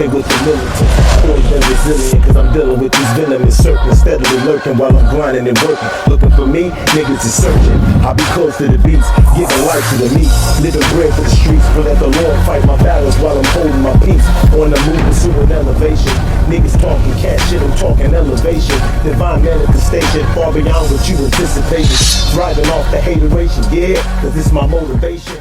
stay with the militant. Poised and resilient, cause I'm dealing with these venomous serpents steadily lurking while I'm grinding and working. Looking for me, niggas is searching. I'll be close to the beats, giving life to the meat. Living bread for the streets, but let the Lord fight my battles while I'm holding my peace. On the move, pursuing elevation. Niggas talking cat shit, I'm talking elevation. Divine manifestation, far beyond what you anticipated. Driving off the hateration, yeah, cause this is my motivation.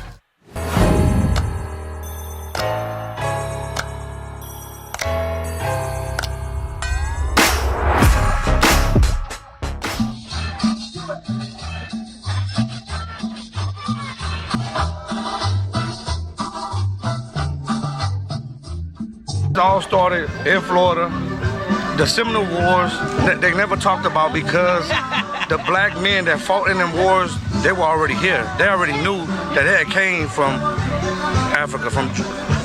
It all started in Florida. The Seminole Wars, they never talked about because the black men that fought in them wars, they were already here. They already knew that they had came from Africa, from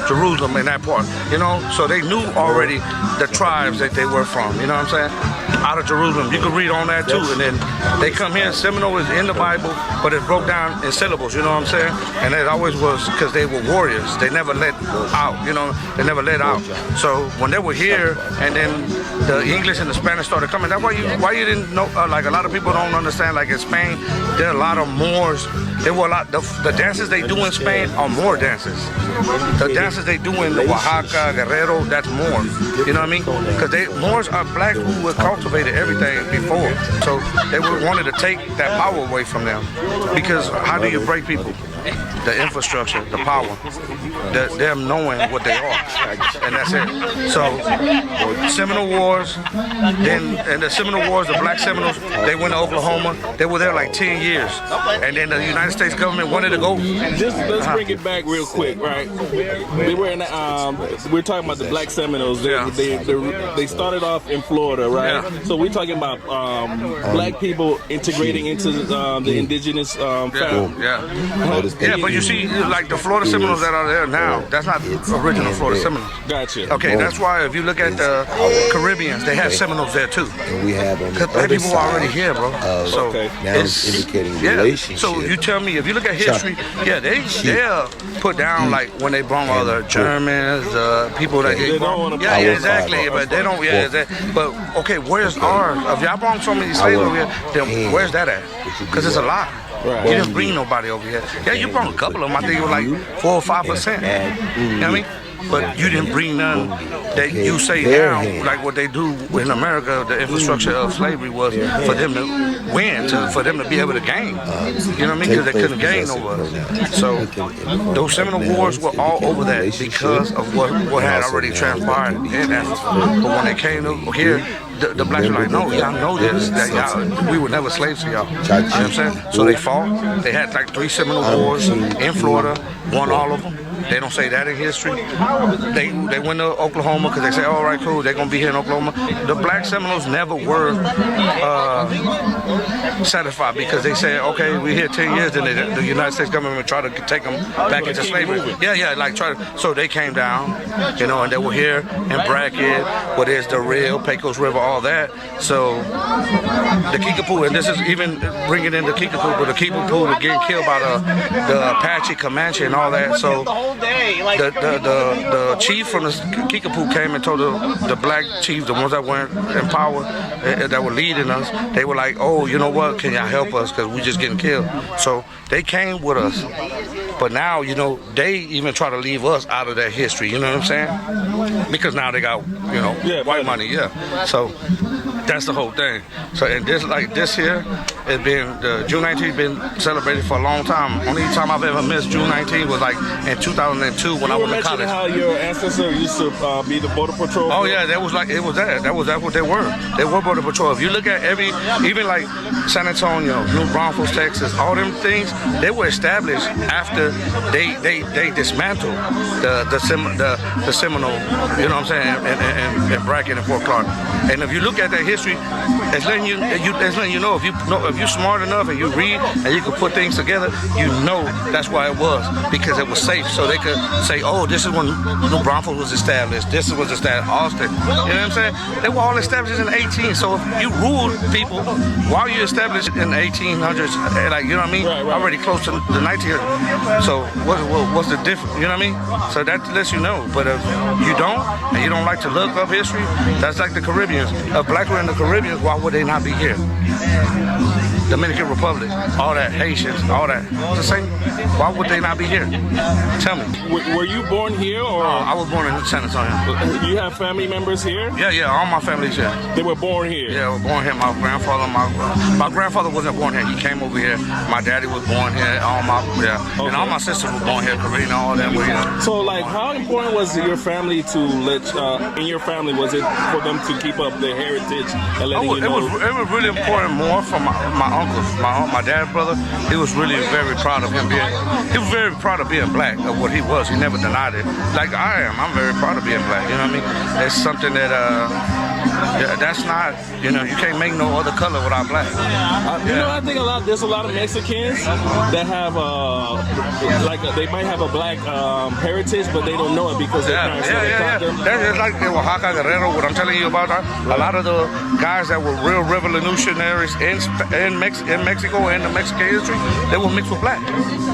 Jerusalem and that part, you know? So they knew already the tribes that they were from, you know what I'm saying? Out of Jerusalem, you can read on that too. And then they come here, Seminole is in the Bible, but it's broke down in syllables, you know what I'm saying? And it always was because they were warriors. They never let out, you know, they never let out. So when they were here and then the English and the Spanish started coming, that's why you didn't know, like a lot of people don't understand, like in Spain, there are a lot of Moors. There were a lot, the dances they do in Spain are Moor dances. The dances they do in Oaxaca, Guerrero, that's Moor. You know what I mean? Because Moors are black who were cultivated everything before. So they wanted to take that power away from them. Because how do you break people? The infrastructure, the power, them knowing what they are, and that's it. So, Seminole Wars, then in the Seminole Wars, the Black Seminoles, they went to Oklahoma. They were there like 10 years, and then the United States government wanted to go. Just let's bring it back real quick, right? They were in. We're talking about the Black Seminoles. They started off in Florida, right? Yeah. So we're talking about black people integrating into the indigenous family. Yeah, but you see, like the Florida Seminoles that are there now, that's not original Florida Seminoles. Gotcha. Okay, that's why if you look at the Caribbeans, they have Seminoles there too. We have on the Because black other people are already side here, bro. So now it's indicating relationship. So you tell me, if you look at history, they'll put down like when they brought all the Germans, people that they don't want to. yeah, exactly. But they don't. Yeah, but okay, where's ours? If y'all brought so many slaves over here, then where's that at? Because it's a lot. Right. You didn't bring nobody over here. Yeah, you brought a couple of them. I think it was like 4 or 5%. You know what I mean? But you didn't bring none that you say now, like what they do in America, the infrastructure of slavery was for them to win, for them to be able to gain. You know what I mean? Because they couldn't gain over us. So those Seminole Wars were all over that because of what had already transpired in Africa. But when they came over here, the blacks were like, no, y'all know this, that we were never slaves to y'all. You know what I'm saying? So they fought. They had like 3 Seminole Wars in Florida, won all of them. They don't say that in history. They went to Oklahoma because they say, all right, cool, they're going to be here in Oklahoma. The Black Seminoles never were satisfied because they said, okay, we're here 10 years, then the United States government would try to take them back into slavery. So they came down, you know, and they were here in Brackett, where there's the Real, Pecos River, all that. So the Kickapoo, and this is even bringing in the Kickapoo, but the Kickapoo were getting killed by the Apache, Comanche, and all that. So the chief from the Kickapoo came and told the black chiefs, the ones that weren't in power, that were leading us, they were like, oh, you know what, can y'all help us because we just getting killed. So they came with us. But now, you know, they even try to leave us out of that history, you know what I'm saying? Because now they got, you know, white money, So that's the whole thing. So and this here, it's been June 19th been celebrated for a long time. Only time I've ever missed June 19th was like in 2002 when I went to college. How your ancestors used to be the border patrol? Oh yeah, that was what they were. They were border patrol. If you look at even like San Antonio, New Braunfels, Texas, all them things, they were established after they dismantled the Seminole, you know what I'm saying, and Brackett and Fort Clark. And if you look at that history, it's letting you know if you're smart enough and you read and you can put things together, you know that's why it was, because it was safe. So they could say, oh, this is when New Braunfels was established. This was established Austin. You know what I'm saying? They were all established in the 1800s. So if you ruled people while you established in the 1800s, like, you know what I mean? Right. Already close to the 1900s. So what's the difference? You know what I mean? So that lets you know. But if you don't, and you don't like to look up history, that's like the Caribbeans. If black were in the Caribbean, why would they not be here? Dominican Republic, all that, Haitians, all that. It's the same. Why would they not be here? Tell me. Were you born here, or? I was born in San Antonio. You have family members here? Yeah, all my family's here. They were born here? Yeah, I was born here. My grandfather wasn't born here. He came over here. My daddy was born here. And all my sisters were born here. Karina, all them were here. So, like, how important was your family to in your family, was it for them to keep up their heritage and letting you know? It was really important more for my uncles. My dad's brother, he was really very proud of him he was very proud of being black, of what he was. He never denied it. Like I am. I'm very proud of being black. You know what I mean? It's something that that's not, you can't make no other color without black. I think there's a lot of Mexicans that have they might have a black heritage, but they don't know it because their parents taught them. That's like in Oaxaca, Guerrero, what I'm telling you about. A lot of the guys that were real revolutionaries in Mexico and the Mexican history, they were mixed with black.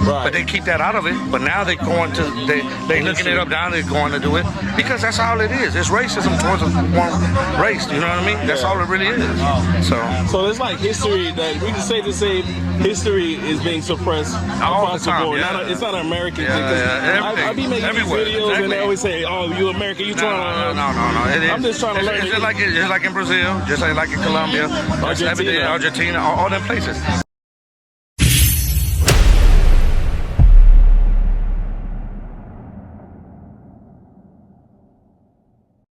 Right. But they keep that out of it. But now they're going to, they looking it up down, they're going to do it because that's all it is. It's racism towards one race. You know what I mean? That's all it really is. So it's like history that we can say to say history is being suppressed across the board. It's not an American thing. I be making these videos and they always say, "Oh, you American? You trying to?" No. I'm just trying to learn. It's just like in Brazil, just like in Colombia, Argentina, all them places.